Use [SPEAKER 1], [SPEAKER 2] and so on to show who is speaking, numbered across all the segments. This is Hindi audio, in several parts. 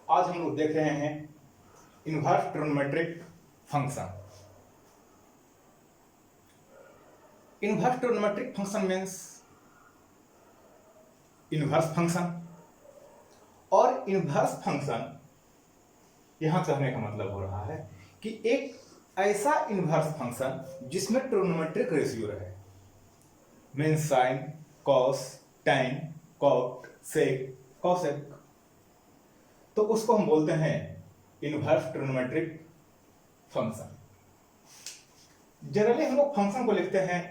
[SPEAKER 1] आज हम लोग देख रहे हैं inverse trigonometric function. Inverse trigonometric function means inverse function. और इनवर्स फंक्शन यहां कहने का मतलब हो रहा है कि एक ऐसा इनवर्स फंक्शन जिसमें ट्रिग्नोमेट्रिक रेशियो रहे, means sine, cos, tan, cot, sec, cosec, तो उसको हम बोलते हैं इनवर्स ट्रिग्नोमेट्रिक फंक्शन। जनरली हम लोग फंक्शन को लिखते हैं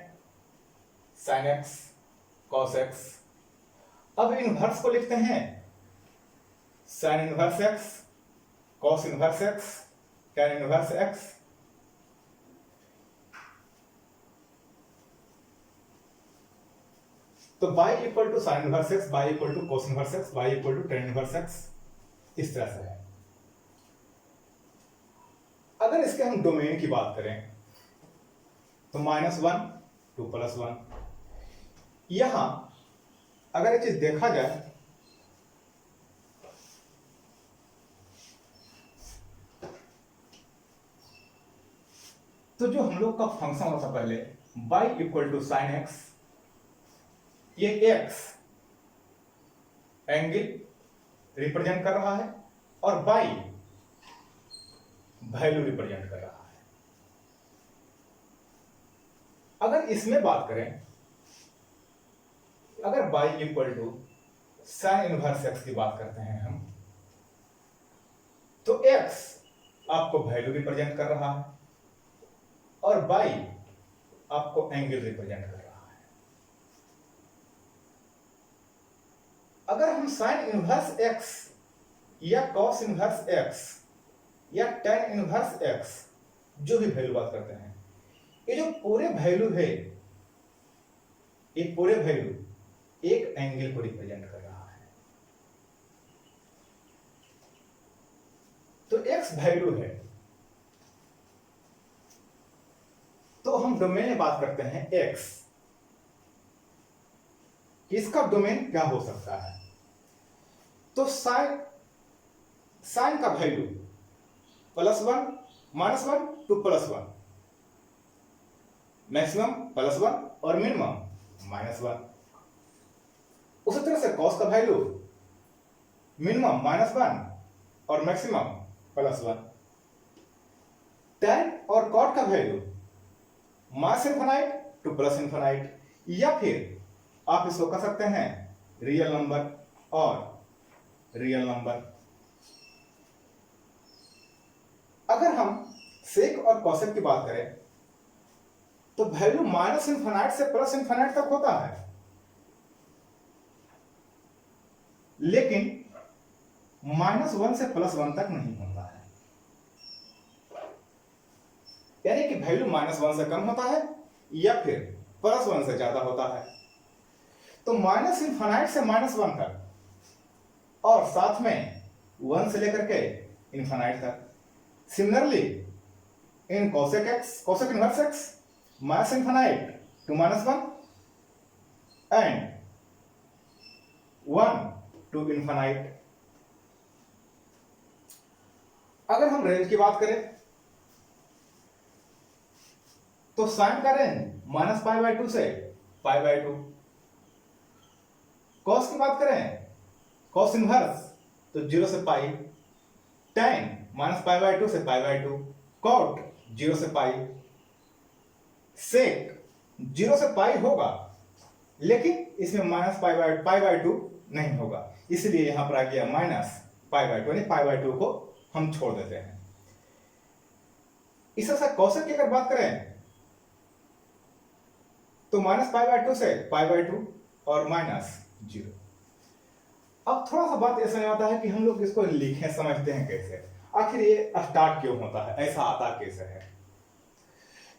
[SPEAKER 1] साइन एक्स, कॉस एक्स। अब इनवर्स को लिखते हैं sine inverse x, cos inverse x, tan inverse x. तो y equal to sine inverse x, y equal to cos inverse x, y equal to tan inverse x, इस तरह से है। अगर इसके हम डोमेन की बात करें तो -1 टू +1। यहां अगर ये चीज देखा जाए तो जो हम लोग का फंक्शन होता पहले y equal to sine x, ये x एंगल रिप्रेजेंट कर रहा है और y वैल्यू रिप्रेजेंट कर रहा है। अगर इसमें बात करें, अगर y equal to sine inverse x की बात करते हैं हम, तो x आपको वैल्यू रिप्रेजेंट कर रहा है और y आपको एंगल रिप्रेजेंट कर रहा है। अगर हम साइन इनवर्स x या कॉस इनवर्स x या टैन इनवर्स x जो भी वैल्यू बात करते हैं, ये जो पूरे वैल्यू है, ये पूरे वैल्यू एक एंगल को रिप्रेजेंट कर रहा है। तो x वैल्यू है, तो हम डोमेन में बात करते हैं x। इसका डोमेन क्या हो सकता है? तो साइन का वैल्यू +1 -1 टू +1, मैक्सिमम +1 और मिनिमम -1। उसी तरह से कॉस का वैल्यू मिनिमम -1 और मैक्सिमम +1। टैन और कॉट का वैल्यू -∞ टू +∞, या फिर आप इसको कह सकते हैं रियल नंबर और रियल नंबर। अगर हम सेक और कॉसेक की बात करें तो वैल्यू -∞ से +∞ तक होता है, लेकिन -1 से +1 तक नहीं होता है। यानी कि वैल्यू -1 से कम होता है या फिर +1 से ज्यादा होता है। तो -∞ से -1 तक और साथ में 1 से लेकर के ∞ तक। Similarly in cosec inverse x, -∞ to -1 and 1 to ∞। अगर हम रेंज की बात करें तो साइन का रेंज -π/2 से π/2। कॉस की बात करें, कॉस इनवर्स तो 0 से पाई, टैन -π/2 से π/2, कॉट 0 से पाई, सेक 0 से पाई होगा, लेकिन इसमें -π/2 नहीं होगा, इसलिए यहां पर आ गया -π/2, यानी π/2 को हम छोड़ देते हैं। इस तरह से कॉसेक की अगर बात करें तो -π/2 से π/2 और -0। अब थोड़ा सा बात ऐसा आता है कि हम लोग इसको लिखें, समझते हैं कैसे, आखिर ये स्टार्ट क्यों होता है, ऐसा आता कैसे है।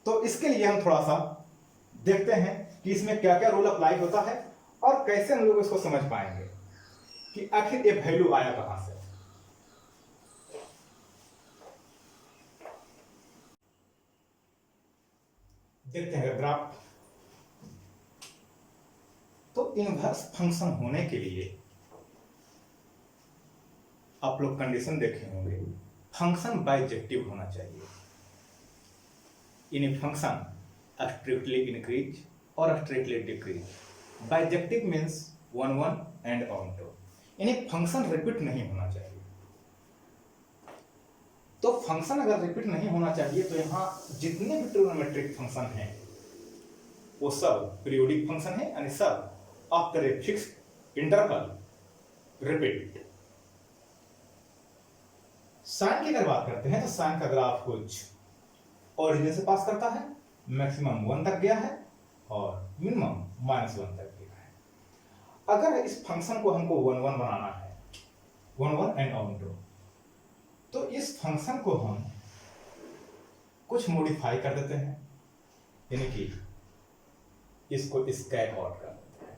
[SPEAKER 1] तो इसके लिए हम थोड़ा सा देखते हैं कि इसमें क्या क्या रूल अप्लाई होता है और कैसे हम लोग इसको समझ पाएंगे कि आखिर ये वैल्यू आया कहां से। देखते हैं ग्राफ। तो इनवर्स फंक्शन होने के लिए आप लोग कंडीशन देखे होंगे, फंक्शन बाइजेक्टिव होना चाहिए। In a function strictly increase और strictly decrease. Bijective means 1 1 and onto, यानी फंक्शन रिपीट नहीं होना चाहिए। तो फंक्शन अगर रिपीट नहीं होना चाहिए तो यहाँ जितने भी ट्रिग्नोमेट्रिक फंक्शन हैं वो सब पीरियोडिक फंक्शन है, यानी सब after a fixed interval repeat. Sine की अगर बात करते हैं तो साइन का ग्राफ कुछ ओरिजिन से पास करता है, मैक्सिमम 1 तक गया है और मिनिमम -1 तक गया है। अगर इस फंक्शन को हमको 1 1 बनाना है, 1 1 एंड ऑन टू, तो इस फंक्शन को हम कुछ मॉडिफाई कर देते हैं, यानी कि इसको स्कैप आउट कर देते हैं।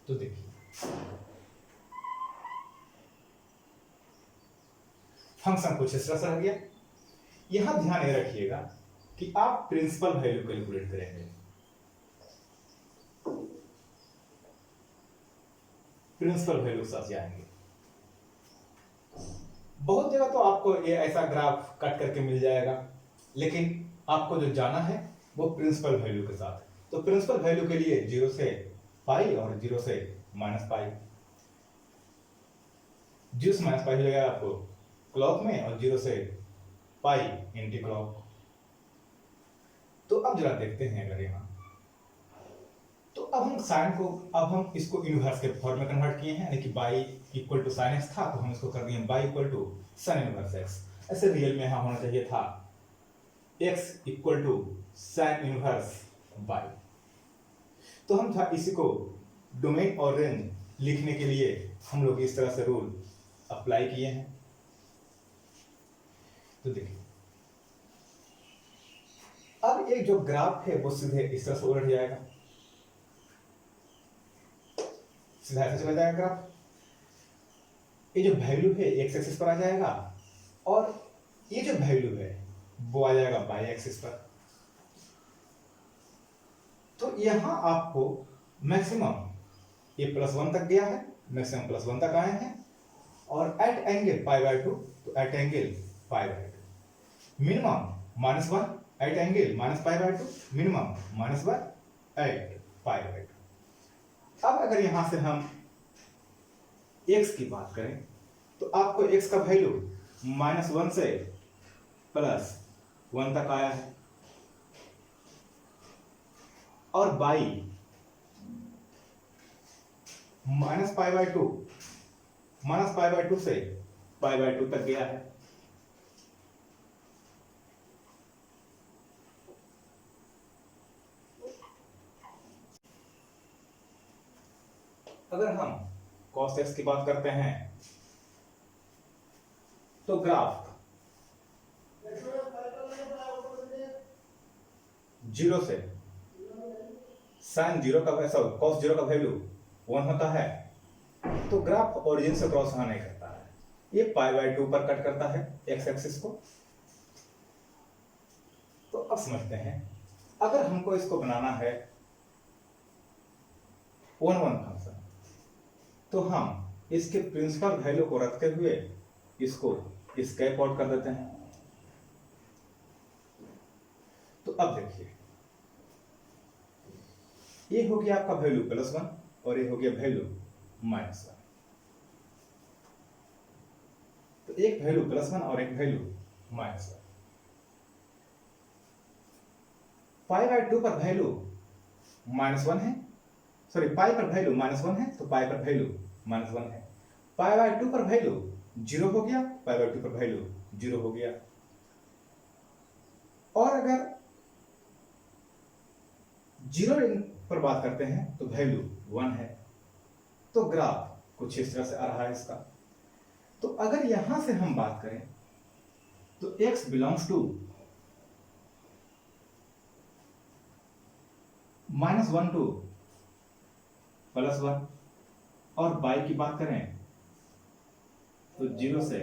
[SPEAKER 1] तो देखिए फंक्शन कुछ इस तरह से रह गया। यहां ध्यान ये रखिएगा कि आप प्रिंसिपल वैल्यू कैलकुलेट करेंगे। प्रिंसिपल वैल्यू के साथ जाएंगे। बहुत जगह तो आपको ये ऐसा ग्राफ कट करके मिल जाएगा, लेकिन आपको जो जाना है वो प्रिंसिपल वैल्यू के साथ। तो प्रिंसिपल वैल्यू के लिए 0 से पाई और 0 से -पाई, 0 से -पाई हो जाएगा आपको क्लॉक में, और 0 से पाई एंटी क्लॉक। तो अब जरा देखते हैं, अगर यहाँ तो अब हम साइन को, अब हम इसको इनवर्स के फॉर्म में कन्वर्ट किए हैं, यानी कि y equal to sine x था तो हम इसको कर दिए y equal to sine inverse x. ऐसे रियल में यहाँ होना चाहिए था x equal to sine inverse y. तो हम था इसी को डोमेन और रेंज लिखने के लिए हम लोग इस तरह से रूल अप्लाई किए हैं। तो देखिए अब एक जो ग्राफ है वो सीधे इस तरह से उलट जाएगा, सीधा ऐसे चला जाएगा ग्राफ। ये जो वैल्यू है एक्स एक्सिस पर आ जाएगा और ये जो वैल्यू है वो आ जाएगा वाई एक्सिस पर। तो यहां आपको मैक्सिमम ये +1 तक गया है, मैक्सिमम +1 तक आए हैं, और एट एंगल π/2, तो at angle π/2 minimum -1 at angle -π/2, minimum -1 at π/2। अब अगर यहां से हम x की बात करें तो आपको x का वैल्यू -1 से +1 तक आया है, और बाई -π/2 से π/2 तक गया है। अगर हम cos x की बात करते हैं तो ग्राफ 0 से साइन 0 का cos 0 का वैल्यू 1 होता है, तो ग्राफ ओरिजिन से क्रॉस नहीं करता है, ये π/2 पर कट करता है एक्स एक्सिस को। तो अब समझते हैं, अगर हमको इसको बनाना है 1 1 फंक्शन, तो हम इसके प्रिंसिपल वैल्यू को रखते हुए इसको स्कैप आउट कर देते हैं। तो अब देखिए ये हो गया आपका वैल्यू +1 और ये हो गया वैल्यू -1। तो एक वैल्यू +1 और एक वैल्यू -1। π/2 पर वैल्यू -1 है, सॉरी पाई पर वैल्यू -1 है, तो पाई पर वैल्यू -1 है। π/2 पर वैल्यू 0 हो गया, π/2 पर वैल्यू 0 हो गया। और अगर 0 पर बात करते हैं तो वैल्यू 1 है। तो ग्राफ कुछ इस तरह से आ रहा है इसका। तो अगर यहां से हम बात करें तो x बिलोंग्स टू -1 टू +1, और बाई की बात करें तो 0 से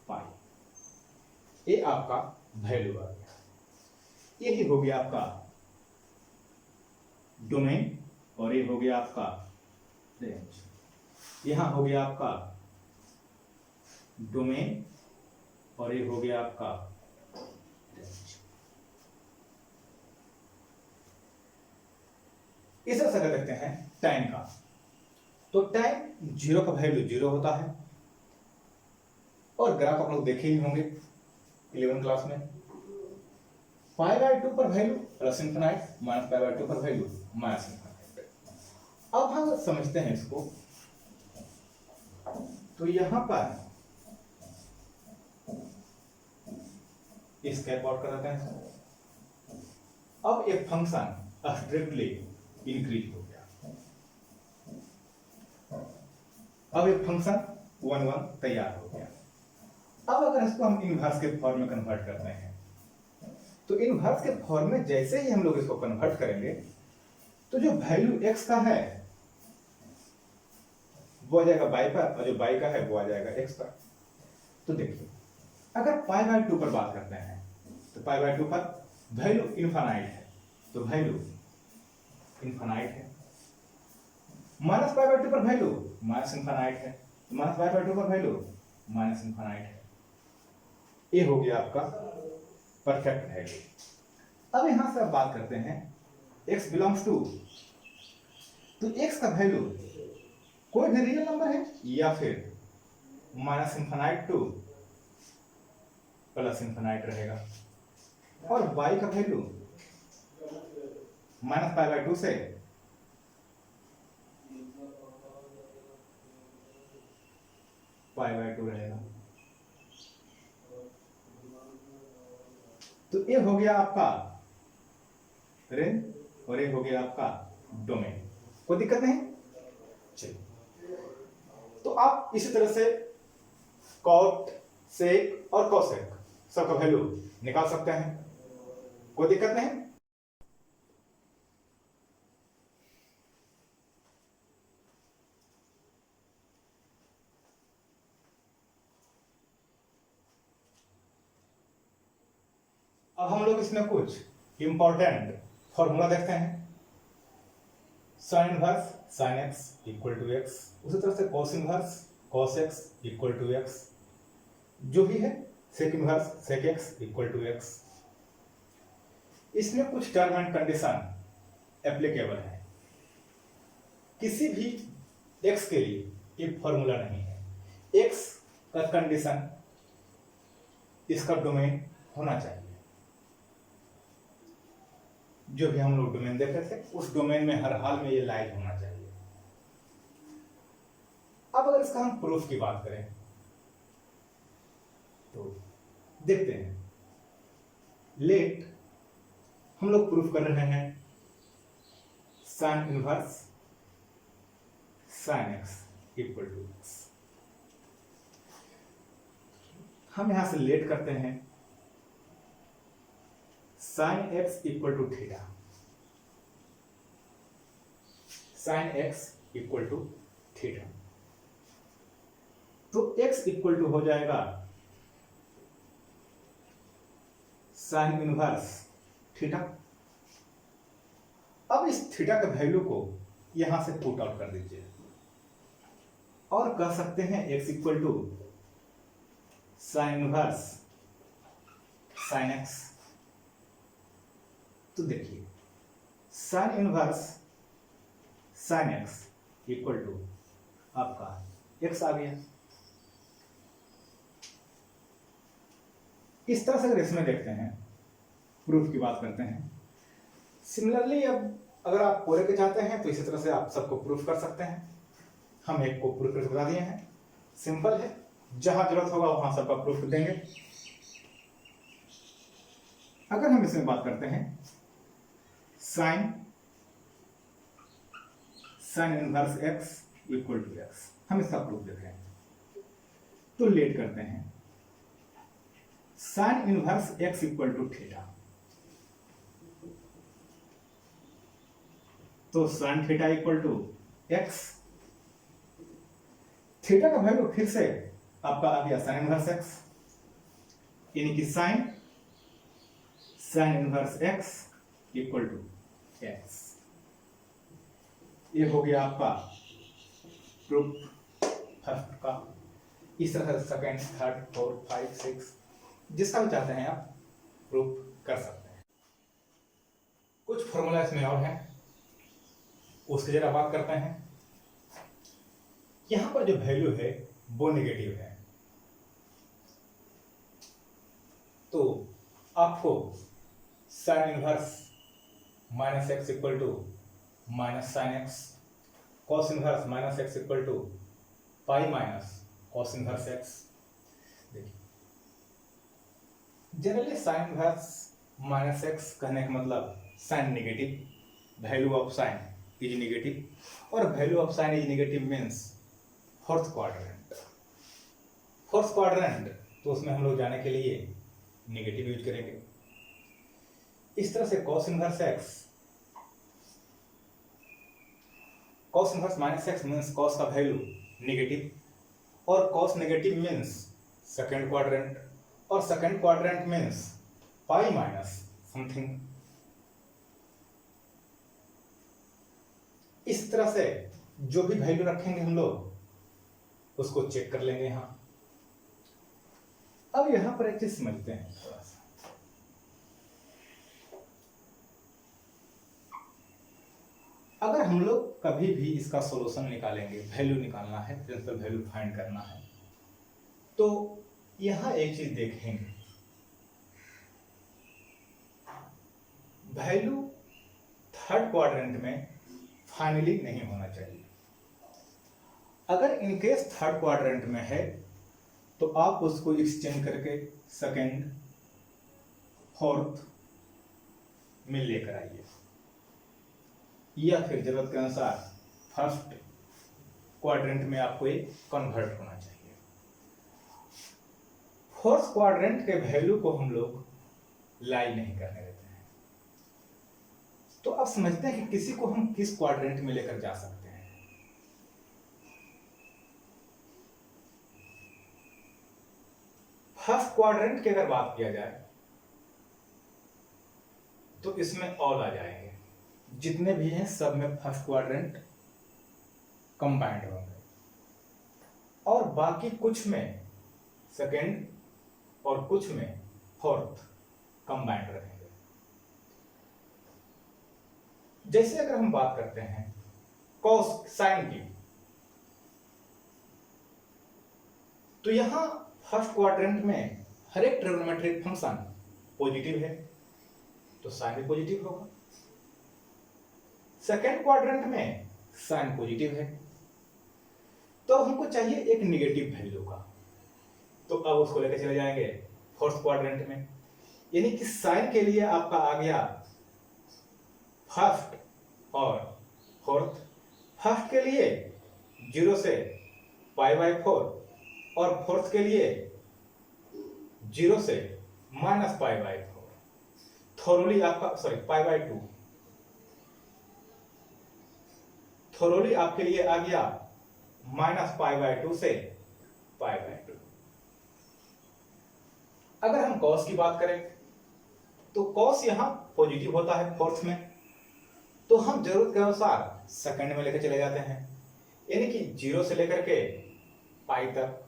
[SPEAKER 1] पाई। ये आपका वैल्यू आ गया। यही हो गया आपका डोमेन और ये हो गया आपका रेंज, यहां हो गया आपका डोमेन और ये हो गया आपका रेंज। इस तरह से अगर देखते हैं टाइम का, तो टाइम 0 का वैल्यू 0 होता है और ग्राफ आप लोग देखे ही होंगे 11 क्लास में, π/2 पर वैल्यू प्लस इनफिनाइट, -π/2 पर वैल्यू माइनस इनफिनाइट। अब हम समझते हैं इसको, तो यहां पर स्केप आउट कर देते हैं। अब एक फंक्शन स्ट्रिक्टली इंक्रीज हो गया, अब एक फंक्शन 1 1 तैयार हो गया। अब अगर इसको हम इनवर्स के फॉर्म में कन्वर्ट करते हैं, तो इनवर्स के फॉर्म में जैसे ही हम लोग इसको कन्वर्ट करेंगे, तो जो वैल्यू x का है वो आ जाएगा y पर, और जो y का है वो आ जाएगा x पर। तो देखिए, अगर π/2 पर बात करते हैं, तो π/2 पर वैल्यू इनफाइनाइट है, तो वैल्यू इनफाइनाइट है। -π/2 पर वैल्यू माइनस इनफाइनाइट है, तो -π/2 पर वैल्यू माइनस इनफाइनाइट है। ये हो गया आपका परफेक्ट वैल्यू। अब यहां से आप बात करते हैं x बिलोंग्स टू, तो x का वैल्यू कोई भी रियल नंबर है या फिर minus infinite two plus infinite रहेगा, और y का वैल्यू -π/2 से π/2 रहेगा। तो ये हो गया आपका रेंज और ये हो गया आपका डोमेन। कोई दिक्कत नहीं? चलिए, तो आप इसी तरह से कॉट, सेक और कोसेक सबका वैल्यू निकाल सकते हैं, कोई दिक्कत नहीं। अब हम लोग इसमें कुछ इंपॉर्टेंट फॉर्मूला देखते हैं। Sine inverse sine x equal to x, उसी तरह से cos inverse cos x equal to x, जो भी है sec inverse sec x equal to x. इसमें कुछ टर्म एंड कंडीशन एप्लीकेबल है। किसी भी एक्स के लिए एक फॉर्मूला नहीं है। एक्स का कंडीशन इसका डोमेन होना चाहिए, जो भी हम लोग डोमेन देख रहे थे उस डोमेन में हर हाल में ये लाइव होना चाहिए। अब अगर इसका हम प्रूफ की बात करें, तो देखते हैं। लेट हम लोग प्रूफ कर रहे हैं sine inverse sine x equal to x. हम यहां से लेट करते हैं sine x equal to theta, sine x equal to theta, तो x इक्वल टू हो जाएगा साइन इनवर्स थीटा। अब इस थीटा के वैल्यू को यहां से पुट आउट कर दीजिए और कह सकते हैं x equal to sine inverse sine x. तो देखिए, sine inverse sine x equal to आपका x आ गया। इस तरह से अगर इसमें देखते हैं, प्रूफ की बात करते हैं। सिमिलरली अब अगर आप पूरे के चाहते हैं तो इसी तरह से आप सबको प्रूफ कर सकते हैं। हम एक को प्रूफ करके बता दिए हैं, सिंपल है। जहां जरूरत होगा वहां सबका प्रूफ देंगे। अगर हम इसमें बात करते हैं sine sine inverse x equal to x, हम इसका प्रूफ देख रहे हैं। तो लेट करते हैं sine inverse x equal to theta, तो sine theta equal to x. Theta का वैल्यू फिर से आपका आ गया साइन इनवर्स एक्स, यानी कि sine sine inverse x equal to x. ये हो गया आपका प्रूफ फर्स्ट का। इस तरह से सेकेंड, थर्ड, फोर्थ, 5, 6 जिसका भी चाहते हैं आप प्रूफ कर सकते हैं। कुछ फॉर्मूला इसमें और हैं, उसकी जरा बात करते हैं। यहां पर जो वैल्यू है वो नेगेटिव है, तो आपको sine inverse minus x equal to minus sine x, cos inverse minus x equal to pi minus cos inverse x. देखिए generally sine inverse minus x कहने का मतलब sine negative, value of sine is negative, और value of sine is negative means fourth quadrant. Fourth quadrant तो उसमें हम लोग जाने के लिए नेगेटिव यूज करेंगे। इस तरह से cos inverse x, cos inverse minus x means cos का वैल्यू नेगेटिव, और cos negative means second quadrant, और second quadrant means pi minus something. इस तरह से जो भी वैल्यू रखेंगे हम लोग उसको चेक कर लेंगे यहां। अब यहां पर एक चीज समझते हैं थोड़ा सा। अगर हम लोग कभी भी इसका सॉल्यूशन निकालेंगे, वैल्यू निकालना है, प्रिंसिपल वैल्यू फाइंड करना है, तो यहां एक चीज देखेंगे, वैल्यू थर्ड क्वाड्रेंट में फाइनली नहीं होना चाहिए। अगर इनकेस थर्ड क्वाड्रेंट में है तो आप उसको एक्सचेंज करके सेकेंड, फोर्थ में लेकर आइए, या फिर जरूरत के अनुसार फर्स्ट क्वाड्रेंट में आपको ये कन्वर्ट होना चाहिए। फोर्थ क्वाड्रेंट के वैल्यू को हम लोग लाई नहीं करने देते हैं। तो अब समझते हैं कि किसी को हम किस क्वाड्रेंट में लेकर जा सकते हैं। फर्स्ट क्वाड्रेंट की अगर बात किया जाए तो इसमें ऑल आ जाएंगे, जितने भी हैं सब में फर्स्ट क्वाड्रेंट कंबाइंड होंगे, और बाकी कुछ में सेकेंड और कुछ में फोर्थ कंबाइंड रहेंगे। जैसे अगर हम बात करते हैं कॉस साइन की, तो यहां फर्स्ट क्वाड्रेंट में हर एक ट्रिग्नोमेट्रिक फंक्शन पॉजिटिव है तो साइन भी पॉजिटिव होगा। सेकेंड क्वाड्रेंट में साइन पॉजिटिव है, तो हमको चाहिए एक नेगेटिव वैल्यू का, तो अब उसको लेकर चले जाएंगे फोर्थ क्वाड्रेंट में। यानी कि साइन के लिए आपका आ गया फर्स्ट और फोर्थ। फर्स्ट के लिए 0 से π/4, और फोर्थ के लिए 0 से -π/4। थोरोली आपका π/2, थोरोली आपके लिए आ गया -π/2 से π/2। अगर हम कॉस की बात करें तो कॉस यहां पॉजिटिव होता है फोर्थ में, तो हम जरूरत के अनुसार सेकंड में लेकर चले जाते हैं, यानी कि 0 से लेकर के पाई तक।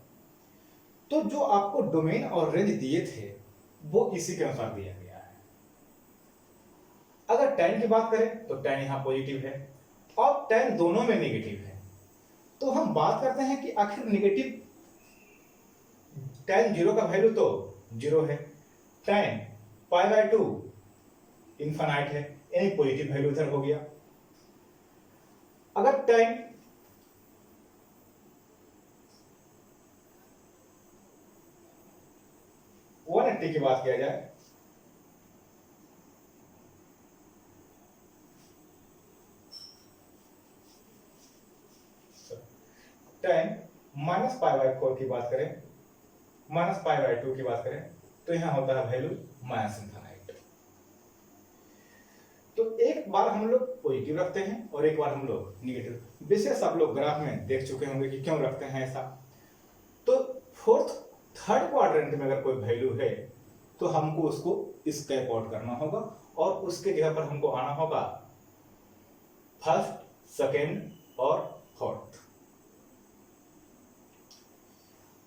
[SPEAKER 1] तो जो आपको डोमेन और रेंज दिए थे वो इसी के अनुसार दिया गया है। अगर tan की बात करें तो tan यहां पॉजिटिव है और tan दोनों में नेगेटिव है, तो हम बात करते हैं कि आखिर नेगेटिव tan 0 का वैल्यू तो 0 है, tan π/2 इनफाइनाइट है, यानी पॉजिटिव वैल्यू इधर हो गया। अगर tan 180 की बात किया जाए tan -π/4 की बात करें, -π/2 की बात करें, तो यहां होता है वैल्यू -इनफाइनाइट। तो एक बार हम लोग पॉजिटिव रखते हैं और एक बार हम लोग निगेटिव। विशेष आप लोग ग्राफ में देख चुके होंगे कि क्यों रखते हैं ऐसा। तो फोर्थ थर्ड क्वाड्रेंट में अगर कोई वैल्यू है तो हमको उसको स्कैप आउट करना होगा और उसके जगह पर हमको आना होगा फर्स्ट, सेकेंड और फोर्थ।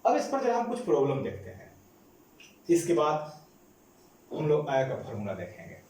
[SPEAKER 1] अब इस पर जब हम कुछ प्रॉब्लम देखते हैं, इसके बाद हम लोग आय का फॉर्मूला देखेंगे।